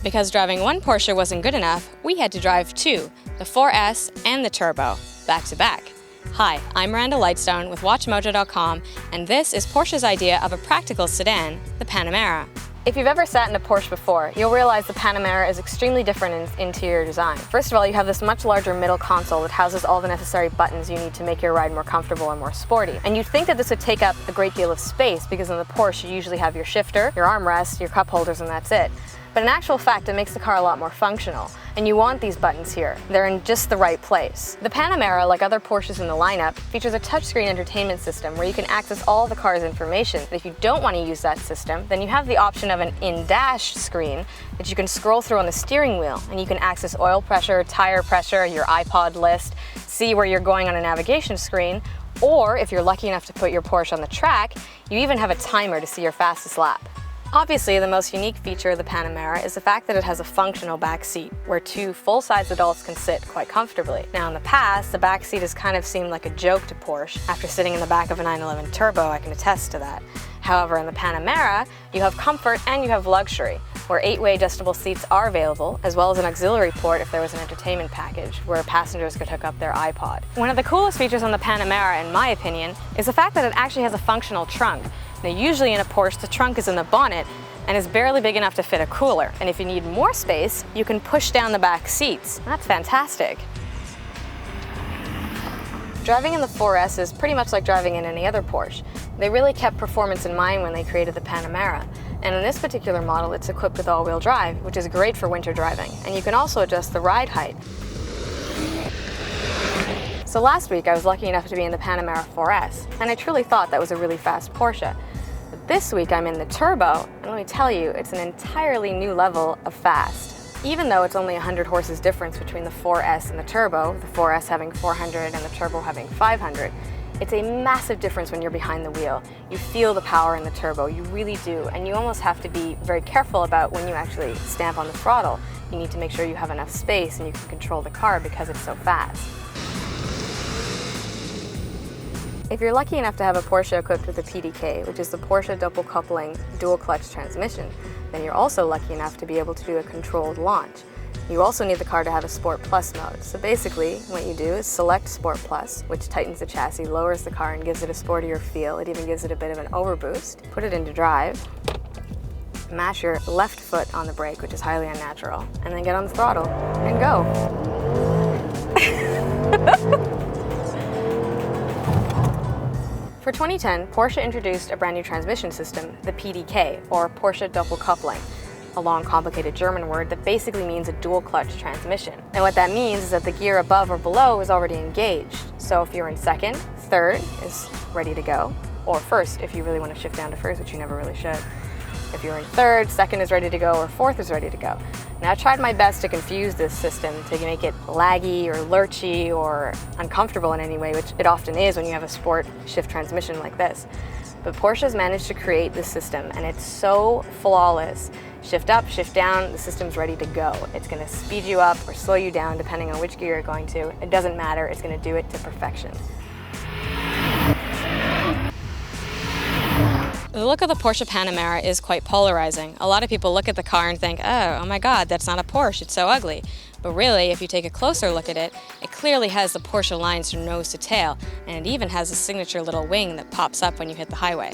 Because driving one Porsche wasn't good enough, we had to drive two, the 4S and the Turbo, back to back. Hi, I'm Miranda Lightstone with WatchMojo.com, and this is Porsche's idea of a practical sedan, the Panamera. If you've ever sat in a Porsche before, you'll realize the Panamera is extremely different in interior design. First of all, you have this much larger middle console that houses all the necessary buttons you need to make your ride more comfortable and more sporty. And you'd think that this would take up a great deal of space because in the Porsche you usually have your shifter, your armrest, your cup holders, and that's it. But in actual fact, it makes the car a lot more functional. And you want these buttons here. They're in just the right place. The Panamera, like other Porsches in the lineup, features a touchscreen entertainment system where you can access all the car's information. But if you don't want to use that system, then you have the option of an in-dash screen that you can scroll through on the steering wheel, and you can access oil pressure, tire pressure, your iPod list, see where you're going on a navigation screen, or if you're lucky enough to put your Porsche on the track, you even have a timer to see your fastest lap. Obviously, the most unique feature of the Panamera is the fact that it has a functional back seat where two full-size adults can sit quite comfortably. Now, in the past, the back seat has kind of seemed like a joke to Porsche. After sitting in the back of a 911 Turbo, I can attest to that. However, in the Panamera, you have comfort and you have luxury, where 8-way adjustable seats are available, as well as an auxiliary port if there was an entertainment package, where passengers could hook up their iPod. One of the coolest features on the Panamera, in my opinion, is the fact that it actually has a functional trunk. Now, usually in a Porsche, the trunk is in the bonnet and is barely big enough to fit a cooler. And if you need more space, you can push down the back seats. That's fantastic. Driving in the 4S is pretty much like driving in any other Porsche. They really kept performance in mind when they created the Panamera. And in this particular model, it's equipped with all-wheel drive, which is great for winter driving. And you can also adjust the ride height. So last week, I was lucky enough to be in the Panamera 4S, and I truly thought that was a really fast Porsche. But this week, I'm in the Turbo, and let me tell you, it's an entirely new level of fast. Even though it's only 100 horses difference between the 4S and the Turbo, the 4S having 400 and the Turbo having 500, it's a massive difference when you're behind the wheel. You feel the power in the Turbo, you really do, and you almost have to be very careful about when you actually stamp on the throttle. You need to make sure you have enough space and you can control the car because it's so fast. If you're lucky enough to have a Porsche equipped with a PDK, which is the Porsche double coupling dual clutch transmission, then you're also lucky enough to be able to do a controlled launch. You also need the car to have a Sport Plus mode. So basically, what you do is select Sport Plus, which tightens the chassis, lowers the car, and gives it a sportier feel. It even gives it a bit of an overboost. Put it into drive, mash your left foot on the brake, which is highly unnatural, and then get on the throttle and go. For 2010, Porsche introduced a brand new transmission system, the PDK, or Porsche double coupling, a long, complicated German word that basically means a dual clutch transmission. And what that means is that the gear above or below is already engaged. So if you're in second, third is ready to go, or first if you really want to shift down to first, which you never really should. If you're in third, second is ready to go, or fourth is ready to go. Now, I tried my best to confuse this system to make it laggy or lurchy or uncomfortable in any way, which it often is when you have a sport shift transmission like this. But Porsche's managed to create this system, and it's so flawless. Shift up, shift down, the system's ready to go. It's going to speed you up or slow you down depending on which gear you're going to. It doesn't matter, it's going to do it to perfection. The look of the Porsche Panamera is quite polarizing. A lot of people look at the car and think, oh my God, that's not a Porsche, it's so ugly. But really, if you take a closer look at it, it clearly has the Porsche lines from nose to tail, and it even has a signature little wing that pops up when you hit the highway.